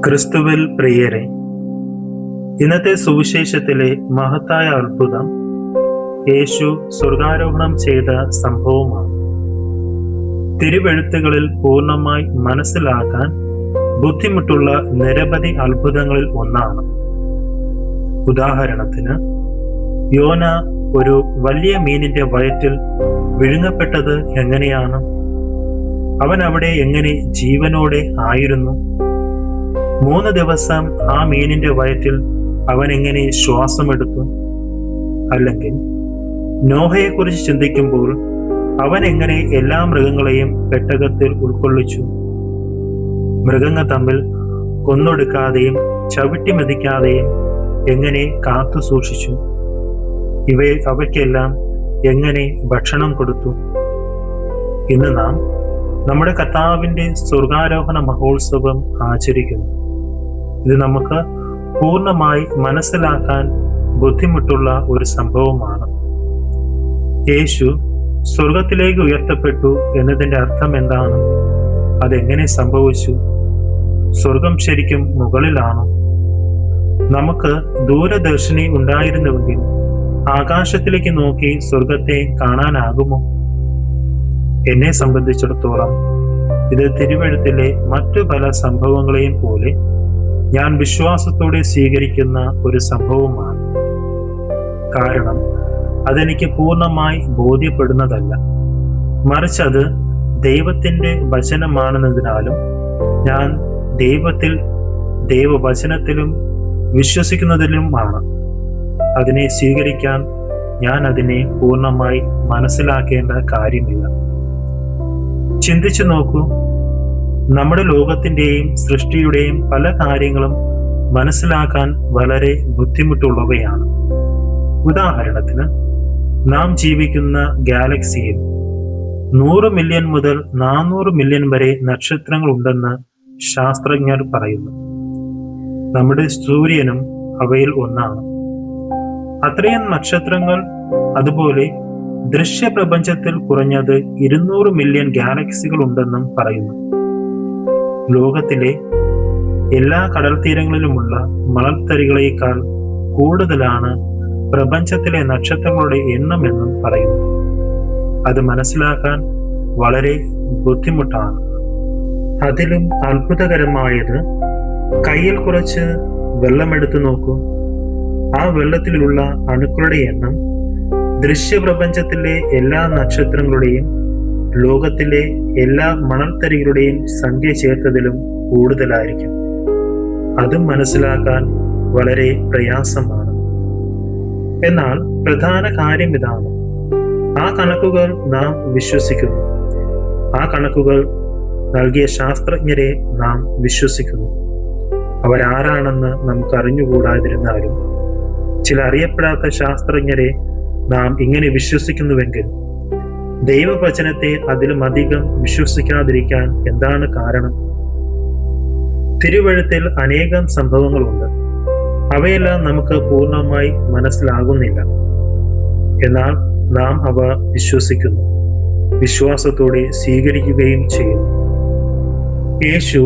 ക്രിസ്തുവിൽ പ്രിയരെ, ഇന്നത്തെ സുവിശേഷത്തിലെ മഹത്തായ അത്ഭുതം യേശു സ്വർഗാരോഹണം ചെയ്ത സംഭവമാണ്. തിരുവെഴുത്തുകളിൽ പൂർണ്ണമായി മനസ്സിലാക്കാൻ ബുദ്ധിമുട്ടുള്ള നിരവധി അത്ഭുതങ്ങളിൽ ഒന്നാണ്. ഉദാഹരണത്തിന്, യോന ഒരു വലിയ മീനിന്റെ വയറ്റിൽ വിഴുങ്ങപ്പെട്ടത് എങ്ങനെയാണ്? അവൻ അവിടെ എങ്ങനെ ജീവനോടെ ആയിരുന്നു? 3 ദിവസം ആ മീനിന്റെ വയറ്റിൽ അവൻ എങ്ങനെ ശ്വാസമെടുത്തു? അല്ലെങ്കിൽ നോഹയെക്കുറിച്ച് ചിന്തിക്കുമ്പോൾ അവൻ എങ്ങനെ എല്ലാ മൃഗങ്ങളെയും പെട്ടകത്തിൽ ഉൾക്കൊള്ളിച്ചു? മൃഗങ്ങൾ തമ്മിൽ കൊന്നൊടുക്കാതെയും ചവിട്ടി മെതിക്കാതെയും എങ്ങനെ കാത്തു സൂക്ഷിച്ചു? അവയ്ക്കെല്ലാം എങ്ങനെ ഭക്ഷണം കൊടുത്തു? ഇന്ന് നാം നമ്മുടെ കർത്താവിന്റെ സ്വർഗാരോഹണ മഹോത്സവം ആചരിക്കുന്നു. ഇത് നമുക്ക് പൂർണ്ണമായി മനസ്സിലാക്കാൻ ബുദ്ധിമുട്ടുള്ള ഒരു സംഭവമാണ്. യേശു സ്വർഗത്തിലേക്ക് ഉയർത്തപ്പെട്ടു എന്നതിൻ്റെ അർത്ഥം എന്താണ്? അതെങ്ങനെ സംഭവിച്ചു? സ്വർഗം ശരിക്കും മുകളിലാണോ? നമുക്ക് ദൂരദർശിനി ഉണ്ടായിരുന്നുവെങ്കിൽ ആകാശത്തിലേക്ക് നോക്കി സ്വർഗത്തെ കാണാനാകുമോ? എന്നെ സംബന്ധിച്ചിടത്തോളം ഇത് തിരുവെഴുത്തിലെ മറ്റു പല സംഭവങ്ങളെയും പോലെ ഞാൻ വിശ്വാസത്തോടെ സ്വീകരിക്കുന്ന ഒരു സംഭവമാണ്. കാരണം അതെനിക്ക് പൂർണ്ണമായി ബോധ്യപ്പെടുന്നതല്ല, മറിച്ച് അത് ദൈവത്തിൻ്റെ വചനമാണെന്നതിനാലും ഞാൻ ദൈവവചനത്തിലും വിശ്വസിക്കുന്നതിലുമാണ്. അതിനെ സ്വീകരിക്കാൻ ഞാൻ അതിനെ പൂർണ്ണമായി മനസ്സിലാക്കേണ്ട കാര്യമില്ല. ചിന്തിച്ചു നോക്കൂ, നമ്മുടെ ലോകത്തിൻ്റെയും സൃഷ്ടിയുടെയും പല കാര്യങ്ങളും മനസ്സിലാക്കാൻ വളരെ ബുദ്ധിമുട്ടുള്ളവയാണ്. ഉദാഹരണത്തിന്, നാം ജീവിക്കുന്ന ഗാലക്സിയിൽ 100 മില്യൺ മുതൽ 400 മില്യൺ വരെ നക്ഷത്രങ്ങൾ ഉണ്ടെന്ന് ശാസ്ത്രജ്ഞർ പറയുന്നു. നമ്മുടെ സൂര്യനും അവയിൽ ഒന്നാണ്. അത്രയും നക്ഷത്രങ്ങൾ, അതുപോലെ ദൃശ്യപ്രപഞ്ചത്തിൽ കുറഞ്ഞത് 200 മില്യൺ ഗാലക്സികൾ ഉണ്ടെന്നും പറയുന്നു. ലോകത്തിലെ എല്ലാ കടൽത്തീരങ്ങളിലുമുള്ള മണൽത്തരികളേക്കാൾ കൂടുതലാണ് പ്രപഞ്ചത്തിലെ നക്ഷത്രങ്ങളുടെ എണ്ണമെന്നും പറയുന്നു. അത് മനസ്സിലാക്കാൻ വളരെ ബുദ്ധിമുട്ടാണ്. അതിലും അത്ഭുതകരമായത്, കയ്യിൽ കുറച്ച് വെള്ളമെടുത്തു നോക്കൂ. ആ വെള്ളത്തിലുള്ള അണുക്കളുടെ എണ്ണം ദൃശ്യപ്രപഞ്ചത്തിലെ എല്ലാ നക്ഷത്രങ്ങളുടെയും ലോകത്തിലെ എല്ലാ മണൽത്തരികളുടെയും സംഖ്യ ചേർത്തതിലും കൂടുതലായിരിക്കും. അതും മനസ്സിലാക്കാൻ വളരെ പ്രയാസമാണ്. എന്നാൽ പ്രധാന കാര്യം ഇതാണ്: ആ കണക്കുകൾ നാം വിശ്വസിക്കുന്നു. ആ കണക്കുകൾ നൽകിയ ശാസ്ത്രജ്ഞരെ നാം വിശ്വസിക്കുന്നു. അവരാരാണെന്ന് നമുക്ക് അറിഞ്ഞുകൂടാതിരുന്നാലും ചില അറിയപ്പെടാത്ത ശാസ്ത്രജ്ഞരെ നാം ഇങ്ങനെ വിശ്വസിക്കുന്നുവെങ്കിൽ ദൈവവചനത്തെ അതിലും അധികം വിശ്വസിക്കാതിരിക്കാൻ എന്താണ് കാരണം? തിരുവെഴുത്തിൽ അനേകം സംഭവങ്ങളുണ്ട്. അവയെല്ലാം നമുക്ക് പൂർണ്ണമായി മനസ്സിലാകുന്നില്ല. എന്നാൽ നാം അവ വിശ്വസിക്കുന്നു, വിശ്വാസത്തോടെ സ്വീകരിക്കുകയും ചെയ്യുന്നു. യേശു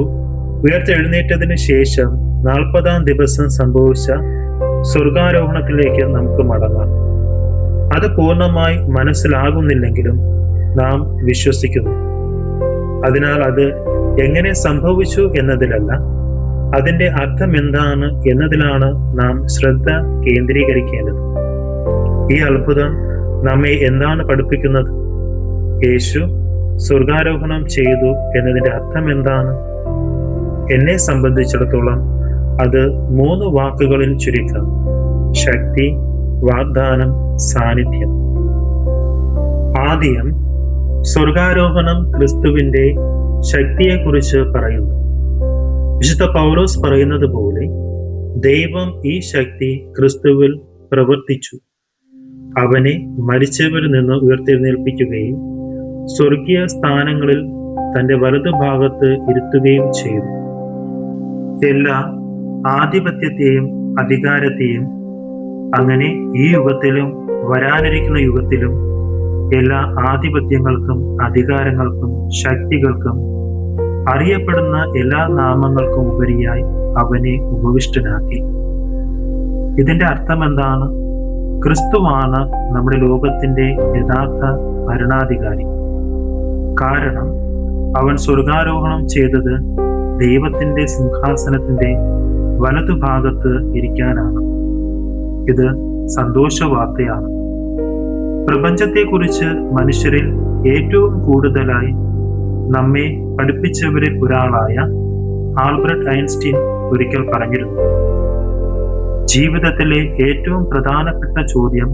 ഉയർത്തെഴുന്നേറ്റതിന് ശേഷം 40-ാം ദിവസം സംഭവിച്ച സ്വർഗാരോഹണത്തിലേക്ക് നമുക്ക് മടങ്ങാം. അത് പൂർണ്ണമായി മനസ്സിലാകുന്നില്ലെങ്കിലും നാം വിശ്വസിക്കുന്നു. അതിനാൽ അത് എങ്ങനെ സംഭവിച്ചു എന്നതിലല്ല, അതിൻ്റെ അർത്ഥം എന്താണ് എന്നതിലാണ് നാം ശ്രദ്ധ കേന്ദ്രീകരിക്കേണ്ടത്. ഈ അത്ഭുതം നമ്മെ എന്താണ് പഠിപ്പിക്കുന്നത്? യേശു സ്വർഗാരോഹണം ചെയ്തു എന്നതിൻ്റെ അർത്ഥം എന്താണ്? എന്നെ സംബന്ധിച്ചിടത്തോളം അത് 3 വാക്കുകളിൽ ചുരുക്കാം: ശക്തി, വാഗ്ദാനം, സാന്നിധ്യം. ആദ്യം സ്വർഗാരോഹണം ക്രിസ്തുവിന്റെ ശക്തിയെക്കുറിച്ച് പറയുന്നു. വിശുദ്ധ പൗലോസ് പറയുന്നത് പോലെ, ദൈവം ഈ ശക്തി ക്രിസ്തുവിൽ പ്രവർത്തിച്ചു. അവനെ മരിച്ചവരിൽ നിന്ന് ഉയർത്തെഴുന്നേൽപ്പിക്കുകയും സ്വർഗീയ സ്ഥാനങ്ങളിൽ തന്റെ വലതുഭാഗത്ത് ഇരുത്തുകയും ചെയ്തു. എല്ലാ ആധിപത്യത്തെയും അധികാരത്തെയും, അങ്ങനെ ഈ യുഗത്തിലും വരാനിരിക്കുന്ന യുഗത്തിലും എല്ലാ ആധിപത്യങ്ങൾക്കും അധികാരങ്ങൾക്കും ശക്തികൾക്കും അറിയപ്പെടുന്ന എല്ലാ നാമങ്ങൾക്കും ഉപരിയായി അവനെ ഉപവിഷ്ടനാക്കി. ഇതിന്റെ അർത്ഥം എന്താണ്? ക്രിസ്തുവാണ് നമ്മുടെ ലോകത്തിന്റെ യഥാർത്ഥ ഭരണാധികാരി. കാരണം അവൻ സ്വർഗാരോഹണം ചെയ്തത് ദൈവത്തിന്റെ സിംഹാസനത്തിന്റെ വലതുഭാഗത്ത് ഇരിക്കാനാണ്. ഇത് സന്തോഷ വാർത്തയാണ്. പ്രപഞ്ചത്തെക്കുറിച്ച് മനുഷ്യരിൽ ഏറ്റവും കൂടുതലായി നമ്മെ പഠിപ്പിച്ചവരിൽ ഒരാളായ ആൽബർട്ട് ഐൻസ്റ്റീൻ ഒരിക്കൽ പറഞ്ഞിരുന്നു, ജീവിതത്തിലെ ഏറ്റവും പ്രധാനപ്പെട്ട ചോദ്യം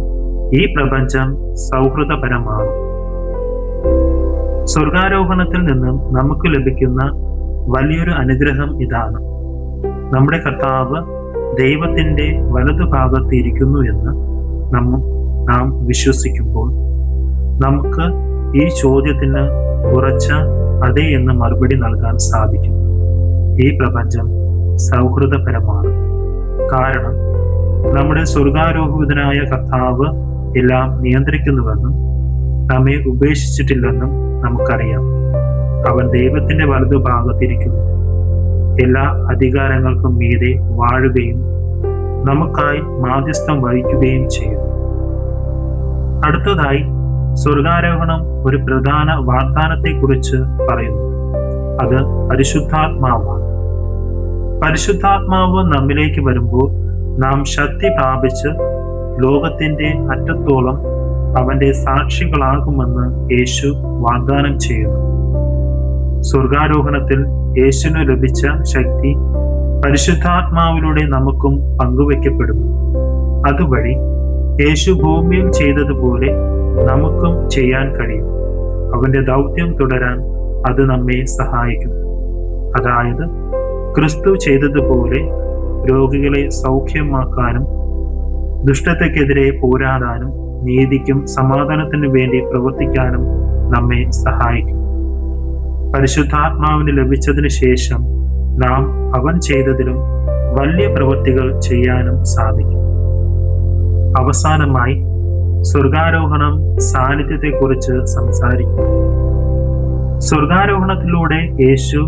ഈ പ്രപഞ്ചം സൗഹൃദപരമാണ്. സ്വർഗാരോഹണത്തിൽ നിന്നും നമുക്ക് ലഭിക്കുന്ന വലിയൊരു അനുഗ്രഹം ഇതാണ്. നമ്മുടെ കർത്താവ് ദൈവത്തിന്റെ വലതുഭാഗത്ത് ഇരിക്കുന്നു എന്ന് നാം വിശ്വസിക്കുമ്പോൾ നമുക്ക് ഈ ചോദ്യത്തിന് ഉറച്ച അതെ എന്ന് മറുപടി നൽകാൻ സാധിക്കും. ഈ പ്രപഞ്ചം സൗഹൃദപരമാണ്. കാരണം നമ്മുടെ സ്വർഗാരോഹിതനായ കർത്താവ് എല്ലാം നിയന്ത്രിക്കുന്നുവെന്നും നമ്മെ ഉപേക്ഷിച്ചിട്ടില്ലെന്നും നമുക്കറിയാം. അവൻ ദൈവത്തിന്റെ വലതുഭാഗത്തിരിക്കുന്നു. എല്ലാ അധികാരങ്ങൾക്കും മീതെ വാഴുകയും നമുക്കായി മാധ്യസ്ഥം വഹിക്കുകയും ചെയ്യുന്നു. അടുത്തതായി സ്വർഗാരോഹണം ഒരു പ്രധാന വാഗ്ദാനത്തെക്കുറിച്ച് പറയുന്നു. അത് പരിശുദ്ധാത്മാവാണ്. പരിശുദ്ധാത്മാവ് നമ്മിലേക്ക് വരുമ്പോൾ നാം ശക്തി പ്രാപിച്ച് ലോകത്തിന്റെ അറ്റത്തോളം അവന്റെ സാക്ഷികളാകുമെന്ന് യേശു വാഗ്ദാനം ചെയ്യുന്നു. സ്വർഗാരോഹണത്തിൽ യേശുവിന് ലഭിച്ച ശക്തി പരിശുദ്ധാത്മാവിലൂടെ നമുക്കും പങ്കുവയ്ക്കപ്പെടുന്നു. അതുവഴി യേശു ഭൂമിയിൽ ചെയ്തതുപോലെ നമുക്കും ചെയ്യാൻ കഴിയും. അവന്റെ ദൗത്യം തുടരാൻ അത് നമ്മെ സഹായിക്കും. അതായത് ക്രിസ്തു ചെയ്തതുപോലെ രോഗികളെ സൗഖ്യമാക്കാനും ദുഷ്ടതയ്ക്കെതിരെ പോരാടാനും നീതിക്കും സമാധാനത്തിനു വേണ്ടി പ്രവർത്തിക്കാനും നമ്മെ സഹായിക്കും. പരിശുദ്ധാത്മാവിന് ലഭിച്ചതിന് ശേഷം നാം അവൻ ചെയ്തതിലും വലിയ പ്രവൃത്തികൾ ചെയ്യാനും സാധിക്കും. അവസാനമായി സ്വർഗാരോഹണം സാന്നിധ്യത്തെക്കുറിച്ച് സംസാരിക്കും. സ്വർഗാരോഹണത്തിലൂടെ യേശു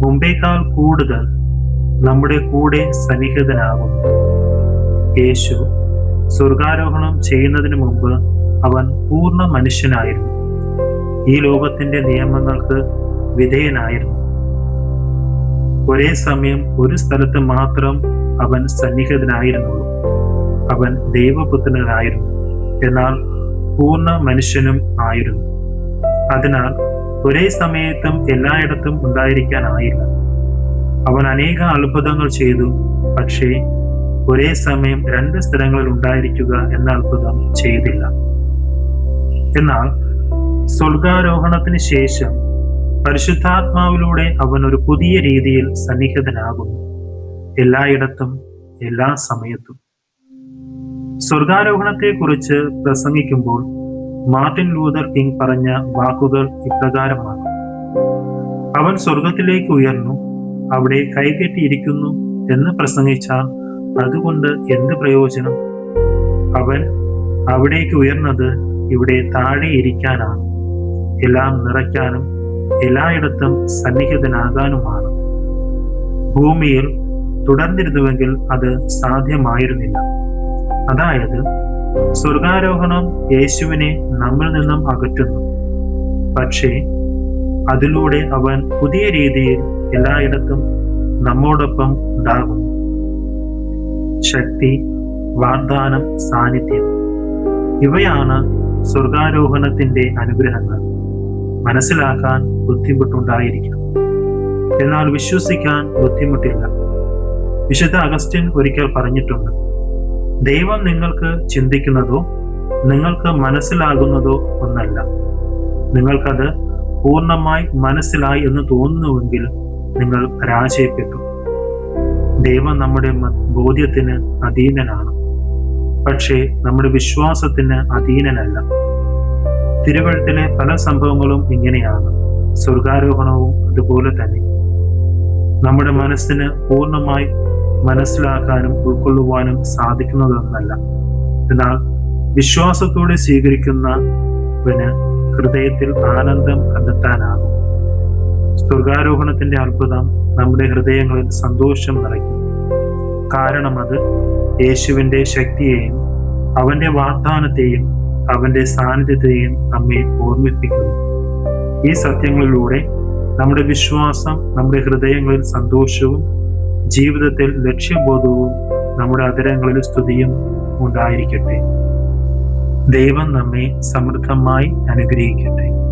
മുമ്പേക്കാൾ കൂടുതൽ നമ്മുടെ കൂടെ സന്നിഹിതനാകുന്നു. യേശു സ്വർഗാരോഹണം ചെയ്യുന്നതിന് മുമ്പ് അവൻ പൂർണ്ണ മനുഷ്യനായിരുന്നു. ഈ ലോകത്തിന്റെ നിയമങ്ങൾക്ക് വിധേയനായിരുന്നു. ഒരേ സമയം ഒരു സ്ഥലത്ത് മാത്രം അവൻ സന്നിഹിതനായിരുന്നുള്ളൂ. അവൻ ദൈവപുത്രനായിരുന്നു, എന്നാൽ പൂർണ്ണ മനുഷ്യനും ആയിരുന്നു. അതിനാൽ ഒരേ സമയത്തും എല്ലായിടത്തും ഉണ്ടായിരിക്കാനായില്ല. അവൻ അനേക അത്ഭുതങ്ങൾ ചെയ്തു, പക്ഷേ ഒരേ സമയം 2 സ്ഥലങ്ങളിൽ ഉണ്ടായിരിക്കുക എന്ന അത്ഭുതം ചെയ്തില്ല. എന്നാൽ സ്വർഗാരോഹണത്തിന് ശേഷം പരിശുദ്ധാത്മാവിലൂടെ അവൻ ഒരു പുതിയ രീതിയിൽ സന്നിഹിതനാകുന്നു, എല്ലായിടത്തും എല്ലാ സമയത്തും. സ്വർഗാരോഹണത്തെക്കുറിച്ച് പ്രസംഗിക്കുമ്പോൾ മാർട്ടിൻ ലൂതർ കിങ് പറഞ്ഞ വാക്കുകൾ ഇപ്രകാരമാണ്: അവൻ സ്വർഗത്തിലേക്ക് ഉയർന്നു, അവിടെ കൈകെട്ടിയിരിക്കുന്നു എന്ന് പ്രസംഗിച്ചാൽ അതുകൊണ്ട് എന്ത് പ്രയോജനം? അവൻ അവിടേക്ക് ഉയർന്നത് ഇവിടെ താഴെ ഇരിക്കാനാണ്, എല്ലാം നിറയ്ക്കാനും എല്ലായിടത്തും സന്നിഹിതനാകാനുമാണ്. ഭൂമിയിൽ തുടർന്നിരുന്നുവെങ്കിൽ അത് സാധ്യമായിരുന്നില്ല. അതായത് സ്വർഗാരോഹണം യേശുവിനെ നമ്മിൽ നിന്നും അകറ്റുന്നു, പക്ഷേ അതിലൂടെ അവൻ പുതിയ രീതിയിൽ എല്ലായിടത്തും നമ്മോടൊപ്പം ഉണ്ടാകുന്നു. ശക്തി, വാഗ്ദാനം, സാന്നിധ്യം ഇവയാണ് സ്വർഗാരോഹണത്തിന്റെ അനുഗ്രഹങ്ങൾ. മനസ്സിലാക്കാൻ ബുദ്ധിമുട്ടുണ്ടായിരിക്കാം, എന്നാൽ വിശ്വസിക്കാൻ ബുദ്ധിമുട്ടില്ല. വിശുദ്ധ അഗസ്റ്റിൻ ഒരിക്കൽ പറഞ്ഞിട്ടുണ്ട്, ദൈവം നിങ്ങൾക്ക് ചിന്തിക്കുന്നതോ നിങ്ങൾക്ക് മനസ്സിലാകുന്നതോ ഒന്നല്ല. നിങ്ങൾക്കത് പൂർണ്ണമായി മനസ്സിലായി എന്ന് തോന്നുന്നുവെങ്കിൽ നിങ്ങൾ പരാജയപ്പെട്ടു. ദൈവം നമ്മുടെ ബോധ്യത്തിന് അധീനനാണ്, പക്ഷേ നമ്മുടെ വിശ്വാസത്തിന് അധീനനല്ല. തിരുവഴുത്തിലെ പല സംഭവങ്ങളും ഇങ്ങനെയാണ്. സ്വർഗാരോഹണവും അതുപോലെ തന്നെ. നമ്മുടെ മനസ്സിന് പൂർണ്ണമായി മനസ്സിലാക്കാനും ഉൾക്കൊള്ളുവാനും സാധിക്കുന്നതൊന്നല്ല. എന്നാൽ വിശ്വാസത്തോടെ സ്വീകരിക്കുന്നവന് ഹൃദയത്തിൽ ആനന്ദം കണ്ടെത്താനാകും. സ്വർഗാരോഹണത്തിന്റെ അത്ഭുതം നമ്മുടെ ഹൃദയങ്ങളിൽ സന്തോഷം നിറയ്ക്കും. കാരണം അത് യേശുവിന്റെ ശക്തിയെയും അവന്റെ വാഗ്ദാനത്തെയും അവന്റെ സാന്നിധ്യത്തെയും നമ്മെ ഓർമ്മിപ്പിക്കുന്നു. ഈ സത്യങ്ങളിലൂടെ നമ്മുടെ വിശ്വാസം നമ്മുടെ ഹൃദയങ്ങളിൽ സന്തോഷവും ജീവിതത്തിൽ ലക്ഷ്യബോധവും നമ്മുടെ അധരങ്ങളിൽ സ്തുതിയും ഉണ്ടായിരിക്കട്ടെ. ദൈവം നമ്മെ സമൃദ്ധമായി അനുഗ്രഹിക്കട്ടെ.